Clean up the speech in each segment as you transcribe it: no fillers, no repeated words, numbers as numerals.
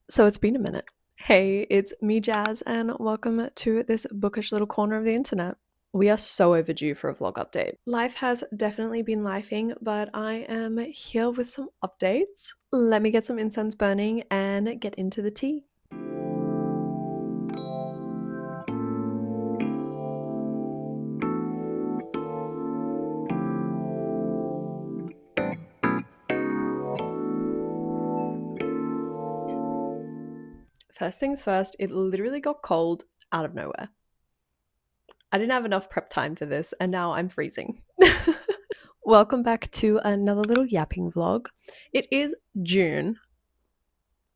So it's been a minute. Hey, it's me, Jazz, and welcome to this bookish little corner of the internet. We are so overdue for a vlog update. Life has definitely been lifing, but I am here with some updates. Let me get some incense burning and get into the tea. First things first, it literally got cold out of nowhere. I didn't have enough prep time for this, and now I'm freezing. Welcome back to another little yapping vlog. It is June.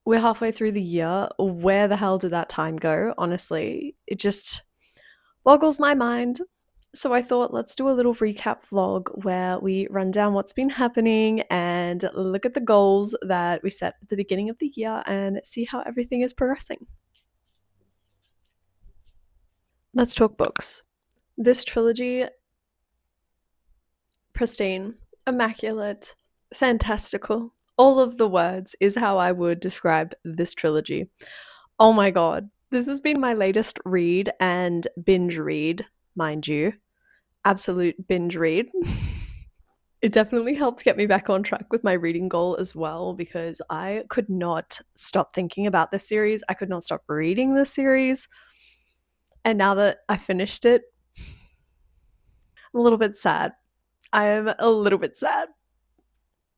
We're halfway through the year. Where the hell did that time go? Honestly, it just boggles my mind. So I thought let's do a little recap vlog where we run down what's been happening and look at the goals that we set at the beginning of the year and see how everything is progressing. Let's talk books. This trilogy, pristine, immaculate, fantastical. All of the words is how I would describe this trilogy. Oh my god. This has been my latest read and binge read, mind you. Absolute binge read. It definitely helped get me back on track with my reading goal as well because I could not stop thinking about this series. I could not stop reading this series. And now that I finished it, I'm a little bit sad. I am a little bit sad.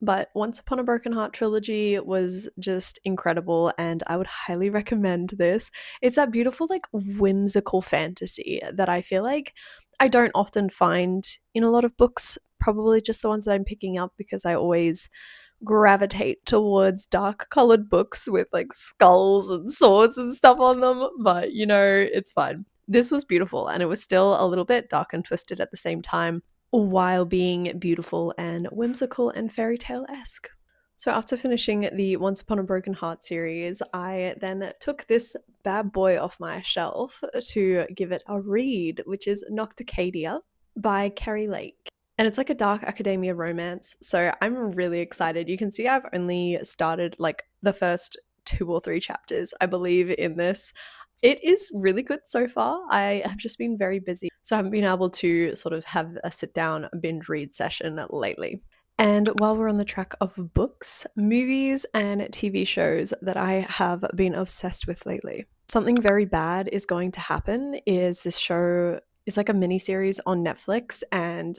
But Once Upon a Broken Heart trilogy was just incredible, and I would highly recommend this. It's that beautiful, like, whimsical fantasy that I feel like I don't often find in a lot of books, probably just the ones that I'm picking up because I always gravitate towards dark colored books with like skulls and swords and stuff on them, but it's fine. This was beautiful and it was still a little bit dark and twisted at the same time while being beautiful and whimsical and fairy tale esque. So, after finishing the Once Upon a Broken Heart series, I then took this bad boy off my shelf to give it a read, which is Nocticadia by Carrie Lake. And it's like a dark academia romance. So, I'm really excited. You can see I've only started like the first 2 or 3 chapters, I believe, in this. It is really good so far. I have just been very busy, so I haven't been able to sort of have a sit down binge read session lately. And while we're on the track of books, movies, and TV shows that I have been obsessed with lately, something very bad is going to happen. Is this show is like a mini series on Netflix, and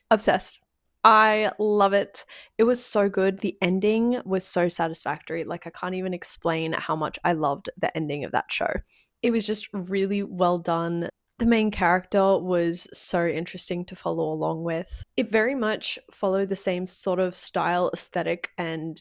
obsessed. I love it. It was so good. The ending was so satisfactory. Like, I can't even explain how much I loved the ending of that show. It was just really well done. The main character was so interesting to follow along with. It very much followed the same sort of style, aesthetic, and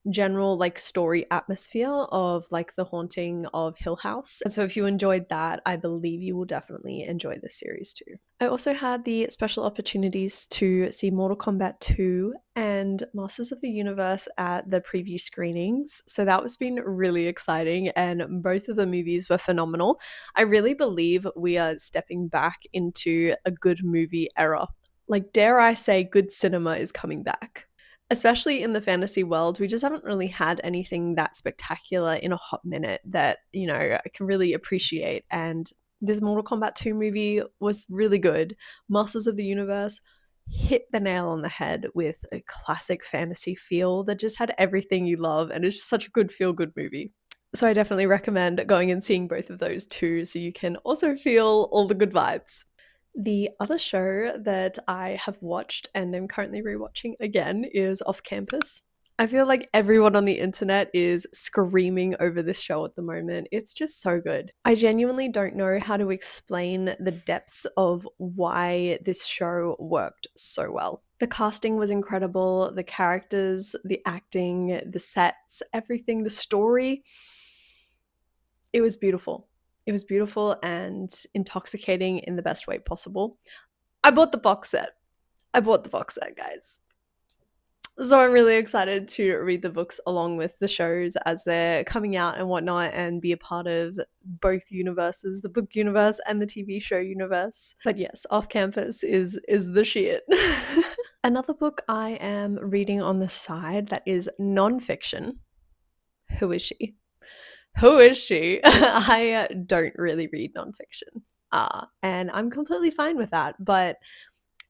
general like story atmosphere of like The Haunting of Hill House. And so if you enjoyed that, I believe you will definitely enjoy this series too. I also had the special opportunities to see Mortal Kombat 2 and Masters of the Universe at the preview screenings. So that was been really exciting, and both of the movies were phenomenal. I really believe we are stepping back into a good movie era. Like, dare I say, good cinema is coming back. Especially in the fantasy world, we just haven't really had anything that spectacular in a hot minute that, I can really appreciate. And this Mortal Kombat 2 movie was really good. Masters of the Universe hit the nail on the head with a classic fantasy feel that just had everything you love, and it's just such a good feel-good movie. So I definitely recommend going and seeing both of those too, so you can also feel all the good vibes. The other show that I have watched and I'm currently rewatching again is Off Campus. I feel like everyone on the internet is screaming over this show at the moment. It's just so good. I genuinely don't know how to explain the depths of why this show worked so well. The casting was incredible, the characters, the acting, the sets, everything, the story. It was beautiful. It was beautiful and intoxicating in the best way possible. I bought the box set. I bought the box set, guys. So I'm really excited to read the books along with the shows as they're coming out and whatnot, and be a part of both universes, the book universe and the TV show universe. But yes, Off Campus is the shit. Another book I am reading on the side that is non-fiction. Who is she? Who is she? I don't really read nonfiction. And I'm completely fine with that. But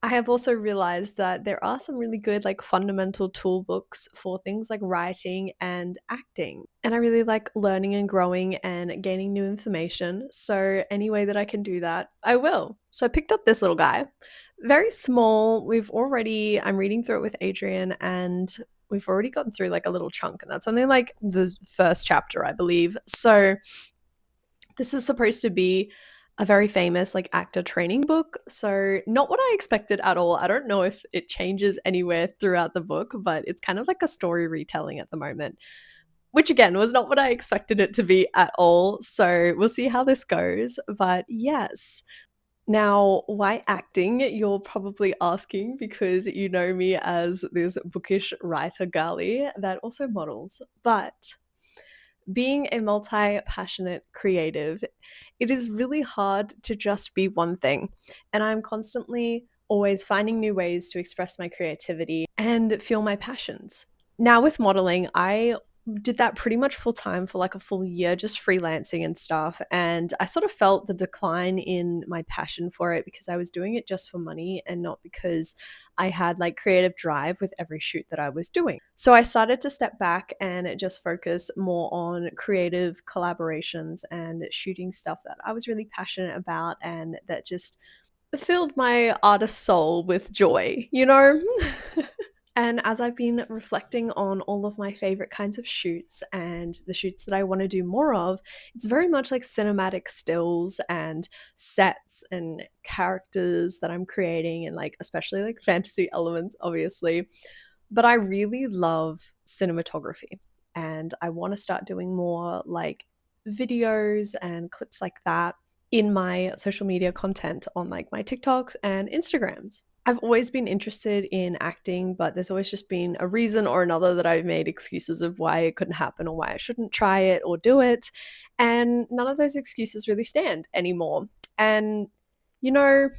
I have also realized that there are some really good, like, fundamental tool books for things like writing and acting. And I really like learning and growing and gaining new information. So, any way that I can do that, I will. So, I picked up this little guy. Very small. I'm reading through it with Adrian, and we've already gotten through like a little chunk, and that's only like the first chapter, I believe. So, this is supposed to be a very famous like actor training book. So not what I expected at all. I don't know if it changes anywhere throughout the book, but it's kind of like a story retelling at the moment, which again was not what I expected it to be at all. So we'll see how this goes. But yes. Now, why acting? You're probably asking because you know me as this bookish writer girly that also models. But being a multi passionate creative, it is really hard to just be one thing. And I'm constantly always finding new ways to express my creativity and feel my passions. Now, with modeling, I did that pretty much full time for like a full year, just freelancing and stuff. And I sort of felt the decline in my passion for it because I was doing it just for money and not because I had like creative drive with every shoot that I was doing. So I started to step back and just focus more on creative collaborations and shooting stuff that I was really passionate about and that just filled my artist soul with joy, you know? And as I've been reflecting on all of my favorite kinds of shoots and the shoots that I want to do more of, it's very much like cinematic stills and sets and characters that I'm creating, and like especially like fantasy elements, obviously. But I really love cinematography, and I want to start doing more like videos and clips like that in my social media content on like my TikToks and Instagrams. I've always been interested in acting, but there's always just been a reason or another that I've made excuses of why it couldn't happen or why I shouldn't try it or do it. And none of those excuses really stand anymore. And you know,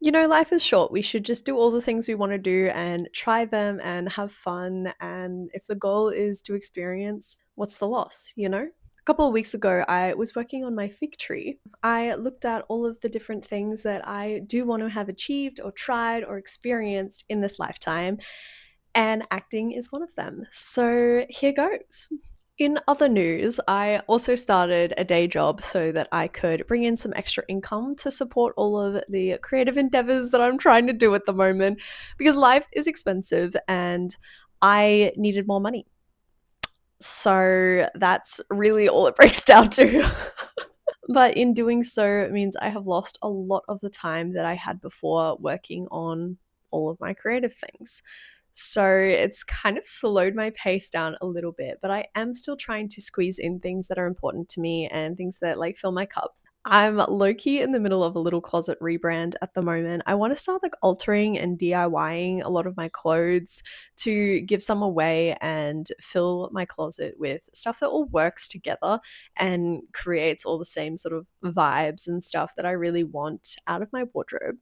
life is short. We should just do all the things we want to do and try them and have fun. And if the goal is to experience, what's the loss, you know? A couple of weeks ago, I was working on my fig tree. I looked at all of the different things that I do want to have achieved or tried or experienced in this lifetime, and acting is one of them. So here goes. In other news, I also started a day job so that I could bring in some extra income to support all of the creative endeavors that I'm trying to do at the moment, because life is expensive and I needed more money. So that's really all it breaks down to. But in doing so, it means I have lost a lot of the time that I had before working on all of my creative things. So it's kind of slowed my pace down a little bit, but I am still trying to squeeze in things that are important to me and things that like fill my cup. I'm low key in the middle of a little closet rebrand at the moment. I want to start like altering and DIYing a lot of my clothes to give some away and fill my closet with stuff that all works together and creates all the same sort of vibes and stuff that I really want out of my wardrobe.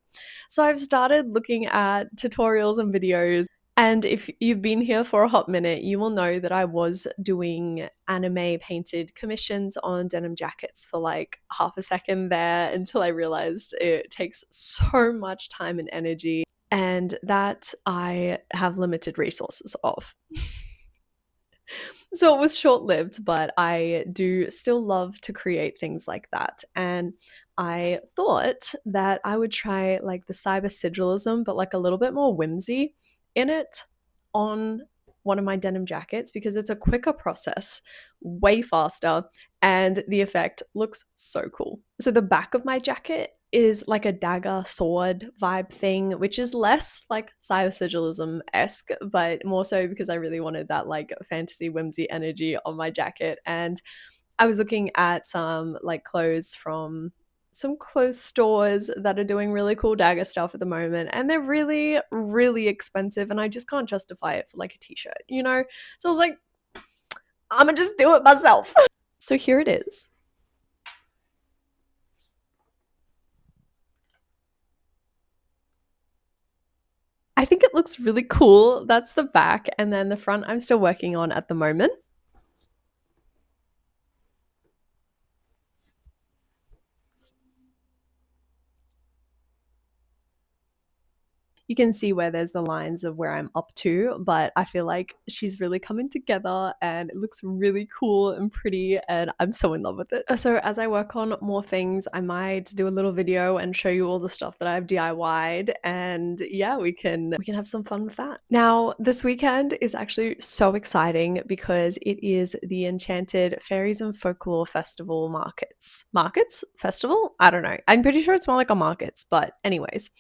So I've started looking at tutorials and videos, and if you've been here for a hot minute, you will know that I was doing anime painted commissions on denim jackets for like half a second there until I realized it takes so much time and energy and that I have limited resources of. So it was short lived, but I do still love to create things like that. And I thought that I would try like the cyber sigillism, but like a little bit more whimsy in it on one of my denim jackets because it's a quicker process, way faster, and the effect looks so cool. So the back of my jacket is like a dagger sword vibe thing, which is less like cyber sigillism esque, but more so because I really wanted that like fantasy whimsy energy on my jacket. And I was looking at some like clothes from some clothes stores that are doing really cool dagger stuff at the moment, and they're really, really expensive, and I just can't justify it for like a t-shirt, you know? So I was like, I'm gonna just do it myself. So here it is. I think it looks really cool. That's the back, and then the front I'm still working on at the moment. you can see where there's the lines of where I'm up to, but I feel like she's really coming together and it looks really cool and pretty, and I'm so in love with it. So as I work on more things, I might do a little video and show you all the stuff that I've DIY'd, and yeah, we can have some fun with that. Now, this weekend is actually so exciting because it is the Enchanted Fairies and Folklore Festival Markets? Festival? I don't know. I'm pretty sure it's more like a markets, but anyways,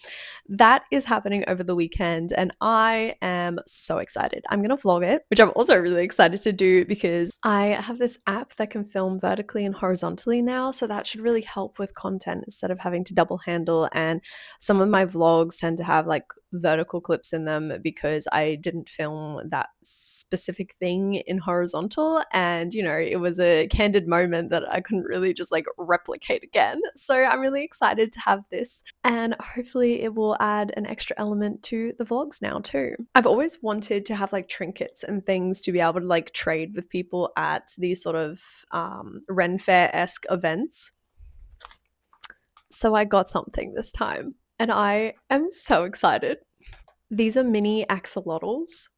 that is happening over the weekend and I am so excited. I'm going to vlog it, which I'm also really excited to do because I have this app that can film vertically and horizontally now, so that should really help with content instead of having to double handle, and some of my vlogs tend to have like vertical clips in them because I didn't film that specific thing in horizontal, and you know, it was a candid moment that I couldn't really just like replicate again. So I'm really excited to have this, and hopefully it will add an extra element to the vlogs now too. I've always wanted to have like trinkets and things to be able to like trade with people at these sort of Ren Fair-esque events. So I got something this time and I am so excited. These are mini axolotls.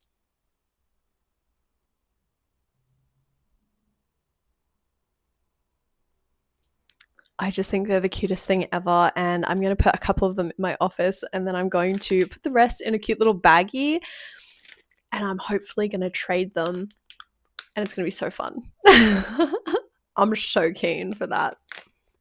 I just think they're the cutest thing ever, and I'm going to put a couple of them in my office and then I'm going to put the rest in a cute little baggie, and I'm hopefully going to trade them, and it's going to be so fun. I'm so keen for that.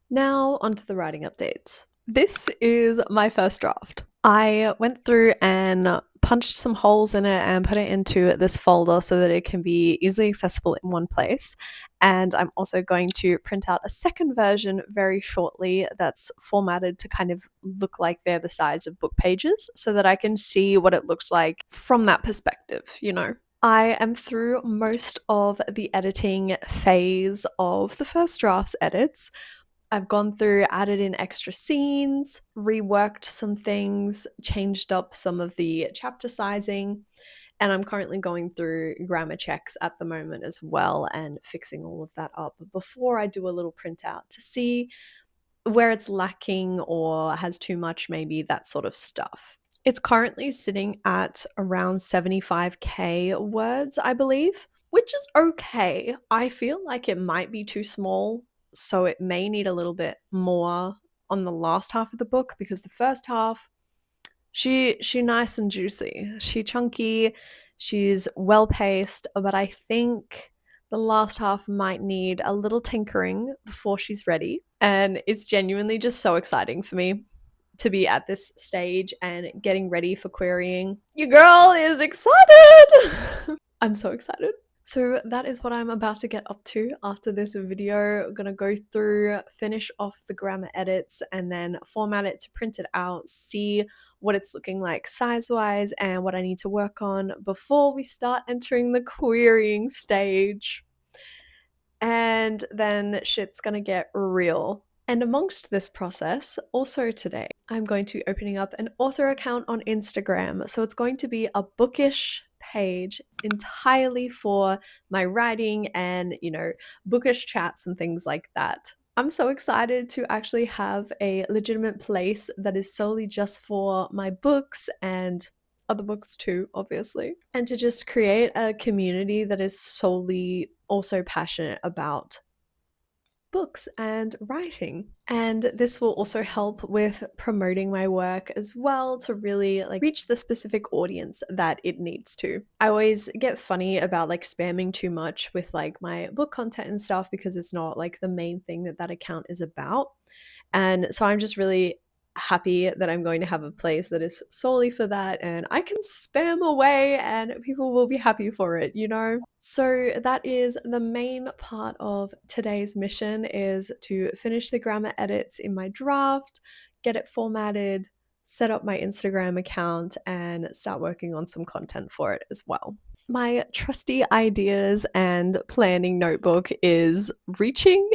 Now onto the writing updates. This is my first draft. I went through and punched some holes in it and put it into this folder so that it can be easily accessible in one place. And I'm also going to print out a second version very shortly that's formatted to kind of look like they're the size of book pages so that I can see what it looks like from that perspective, you know. I am through most of the editing phase of the first draft's edits. I've gone through, added in extra scenes, reworked some things, changed up some of the chapter sizing, and I'm currently going through grammar checks at the moment as well and fixing all of that up before I do a little printout to see where it's lacking or has too much, maybe that sort of stuff. It's currently sitting at around 75k words, I believe, which is okay. I feel like it might be too small, so it may need a little bit more on the last half of the book, because the first half, she nice and juicy. She chunky, she's well paced, but I think the last half might need a little tinkering before she's ready. And it's genuinely just so exciting for me to be at this stage and getting ready for querying. Your girl is excited! I'm so excited. So that is what I'm about to get up to after this video. I'm gonna go through, finish off the grammar edits, and then format it to print it out, see what it's looking like size-wise and what I need to work on before we start entering the querying stage. And then shit's gonna get real. And amongst this process, also today, I'm going to be opening up an author account on Instagram. So it's going to be a bookish page entirely for my writing and, you know, bookish chats and things like that. I'm so excited to actually have a legitimate place that is solely just for my books and other books too, obviously, and to just create a community that is solely also passionate about books and writing. And this will also help with promoting my work as well, to really like reach the specific audience that it needs to. I always get funny about like spamming too much with like my book content and stuff because it's not like the main thing that that account is about. And so I'm just really happy that I'm going to have a place that is solely for that, and I can spam away and people will be happy for it, you know? So that is the main part of today's mission, is to finish the grammar edits in my draft, get it formatted, set up my Instagram account, and start working on some content for it as well. My trusty ideas and planning notebook is reaching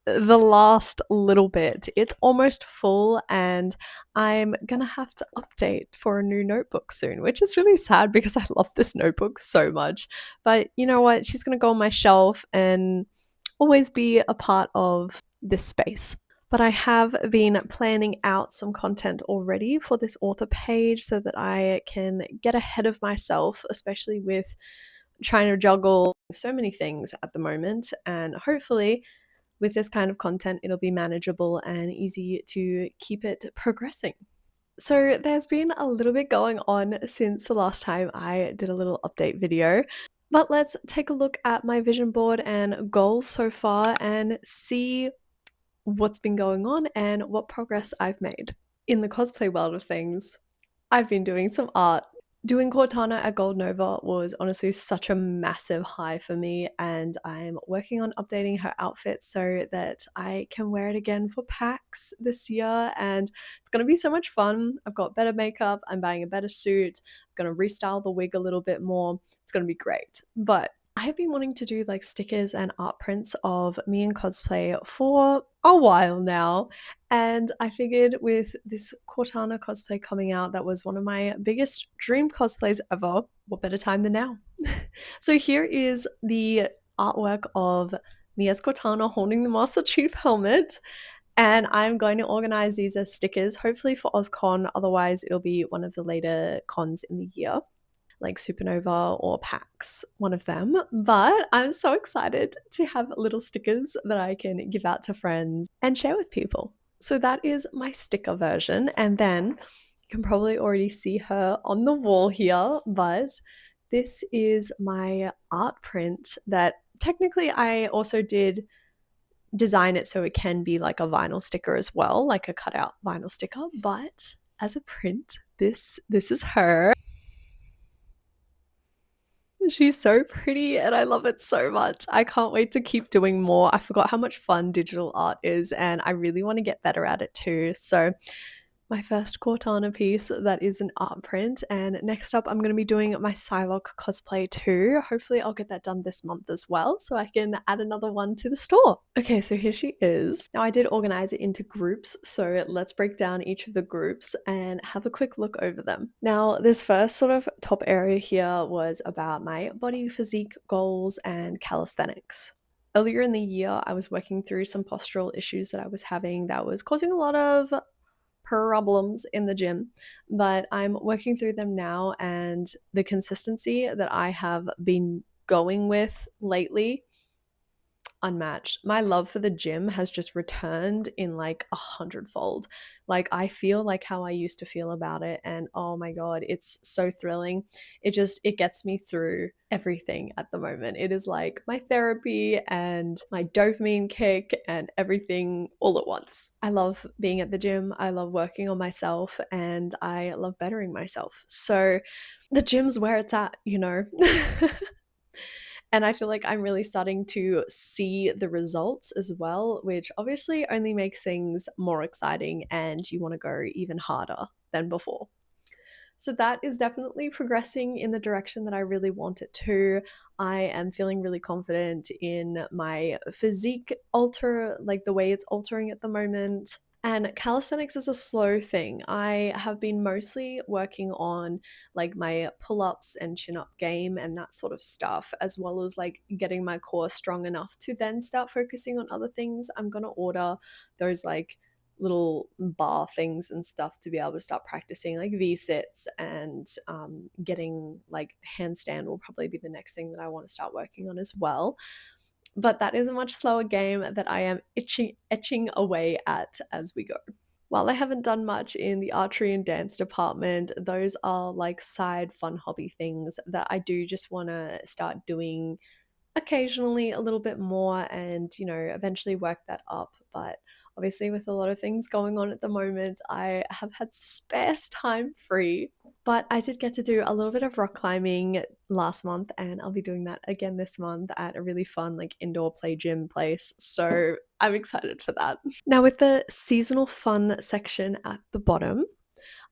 the last little bit. It's almost full and I'm gonna have to update for a new notebook soon, which is really sad because I love this notebook so much. But you know what? She's gonna go on my shelf and always be a part of this space. But I have been planning out some content already for this author page so that I can get ahead of myself, especially with trying to juggle so many things at the moment. And hopefully, with this kind of content, it'll be manageable and easy to keep it progressing. So, there's been a little bit going on since the last time I did a little update video. But let's take a look at my vision board and goals so far and see what's been going on and what progress I've made. In the cosplay world of things, I've been doing some art. Doing Cortana at Gold Nova was honestly such a massive high for me, and I'm working on updating her outfit so that I can wear it again for PAX this year, and it's going to be so much fun. I've got better makeup, I'm buying a better suit, I'm going to restyle the wig a little bit more. It's going to be great. But I have been wanting to do like stickers and art prints of me in cosplay for a while now, and I figured with this Cortana cosplay coming out, that was one of my biggest dream cosplays ever. What better time than now? So here is the artwork of me as Cortana holding the Master Chief helmet. And I'm going to organize these as stickers, hopefully for OzCon. Otherwise, it'll be one of the later cons in the year, like Supernova or PAX, one of them. But I'm so excited to have little stickers that I can give out to friends and share with people. So that is my sticker version. And then you can probably already see her on the wall here, but this is my art print that technically I also did design it so it can be like a vinyl sticker as well, like a cutout vinyl sticker. But as a print, this is her. She's so pretty and I love it so much. I can't wait to keep doing more. I forgot how much fun digital art is, and I really want to get better at it too. So my first Cortana piece that is an art print, and next up I'm going to be doing my Psylocke cosplay too. Hopefully I'll get that done this month as well so I can add another one to the store. Okay, so here she is. Now I did organize it into groups, so let's break down each of the groups and have a quick look over them. Now this first sort of top area here was about my body physique goals and calisthenics. Earlier in the year, I was working through some postural issues that I was having that was causing a lot of problems in the gym, but I'm working through them now, and the consistency that I have been going with lately, unmatched. My love for the gym has just returned in like 100-fold. Like I feel like how I used to feel about it, and oh my god, it's so thrilling. It gets me through everything at the moment. It is like my therapy and my dopamine kick and everything all at once. I love being at the gym, I love working on myself, and I love bettering myself. So the gym's where it's at, you know. And I feel like I'm really starting to see the results as well, which obviously only makes things more exciting and you want to go even harder than before. So that is definitely progressing in the direction that I really want it to. I am feeling really confident in my physique like the way it's altering at the moment. And calisthenics is a slow thing. I have been mostly working on like my pull-ups and chin-up game and that sort of stuff, as well as like getting my core strong enough to then start focusing on other things. I'm gonna order those like little bar things and stuff to be able to start practicing like V-sits, and getting like handstand will probably be the next thing that I want to start working on as well. But that is a much slower game that I am etching away at as we go. While I haven't done much in the archery and dance department, those are like side fun hobby things that I do just want to start doing occasionally a little bit more and, you know, eventually work that up. But obviously, with a lot of things going on at the moment, I have had sparse time free. But I did get to do a little bit of rock climbing last month, and I'll be doing that again this month at a really fun, like, indoor play gym place. So I'm excited for that. Now, with the seasonal fun section at the bottom,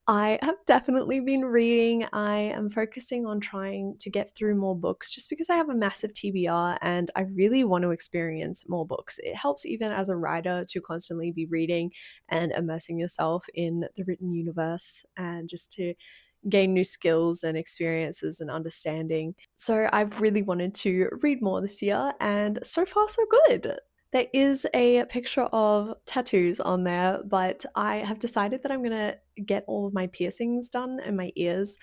I have definitely been reading. I am focusing on trying to get through more books just because I have a massive TBR and I really want to experience more books. It helps even as a writer to constantly be reading and immersing yourself in the written universe and just to gain new skills and experiences and understanding. So I've really wanted to read more this year, and so far so good. There is a picture of tattoos on there, but I have decided that I'm gonna get all of my piercings done in my ears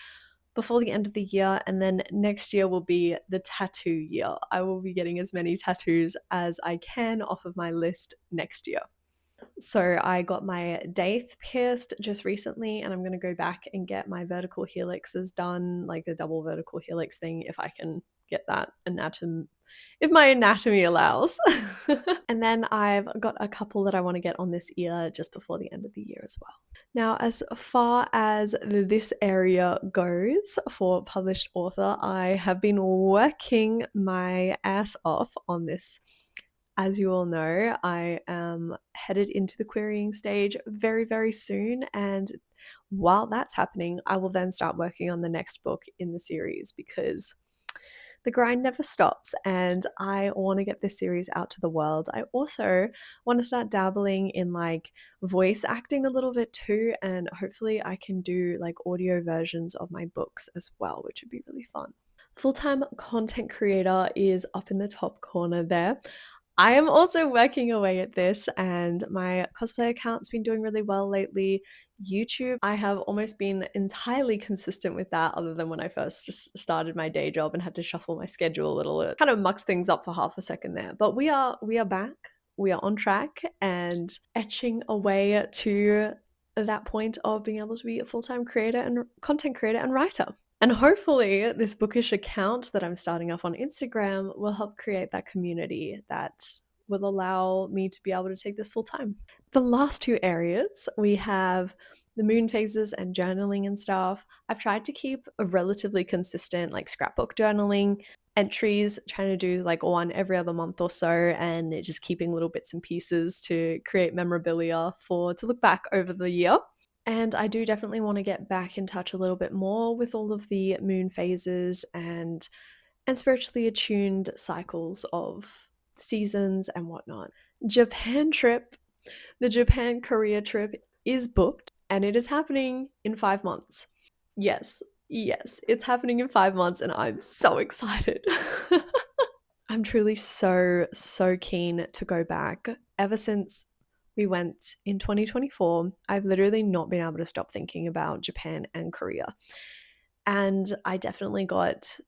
before the end of the year, and then next year will be the tattoo year. I will be getting as many tattoos as I can off of my list next year. So I got my daith pierced just recently, and I'm going to go back and get my vertical helixes done, like the double vertical helix thing, if I can get that if my anatomy allows. And then I've got a couple that I want to get on this ear just before the end of the year as well. Now, as far as this area goes for published author, I have been working my ass off on this. As you all know, I am headed into the querying stage very, very soon. And while that's happening, I will then start working on the next book in the series because the grind never stops and I want to get this series out to the world. I also want to start dabbling in like voice acting a little bit too, and hopefully I can do like audio versions of my books as well, which would be really fun. Full-time content creator is up in the top corner there. I am also working away at this, and my cosplay account's been doing really well lately. YouTube, I have almost been entirely consistent with that, other than when I first just started my day job and had to shuffle my schedule a little. It kind of mucked things up for half a second there. But we are back. We are on track and etching away to that point of being able to be a full-time creator and content creator and writer. And hopefully, this bookish account that I'm starting off on Instagram will help create that community that will allow me to be able to take this full time. The last two areas, we have the moon phases and journaling and stuff. I've tried to keep a relatively consistent, like scrapbook journaling entries, trying to do like one every other month or so, and just keeping little bits and pieces to create memorabilia to look back over the year. And I do definitely want to get back in touch a little bit more with all of the moon phases and spiritually attuned cycles of seasons and whatnot. Japan trip, the Japan Korea trip is booked and it is happening in 5 months. Yes, it's happening in 5 months and I'm so excited. I'm truly so keen to go back. Ever since we went in 2024, I've literally not been able to stop thinking about Japan and Korea. And I definitely got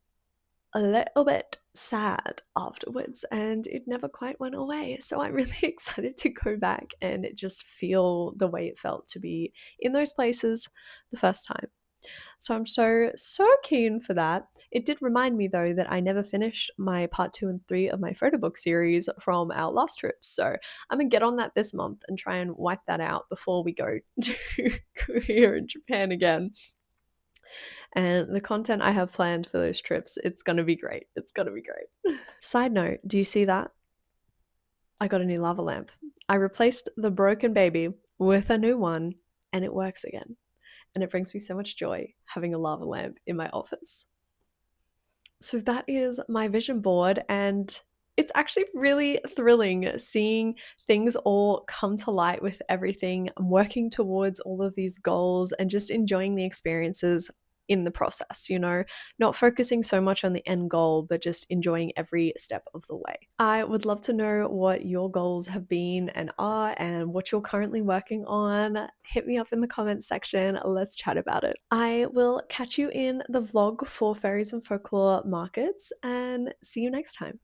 a little bit sad afterwards and it never quite went away. So I'm really excited to go back and just feel the way it felt to be in those places the first time. So I'm so keen for that. It did remind me though that I never finished my part 2 and 3 of my photo book series from our last trip. So I'm gonna get on that this month and try and wipe that out before we go to Korea and Japan again. And the content I have planned for those trips, it's gonna be great. It's gonna be great. Side note, do you see that? I got a new lava lamp. I replaced the broken baby with a new one and it works again. And it brings me so much joy having a lava lamp in my office. So that is my vision board, and it's actually really thrilling seeing things all come to light with everything. I'm working towards all of these goals and just enjoying the experiences in the process, not focusing so much on the end goal, but just enjoying every step of the way. I would love to know what your goals have been and are and what you're currently working on. Hit me up in the comments section. Let's chat about it. I will catch you in the vlog for Fairies and Folklore Markets and see you next time.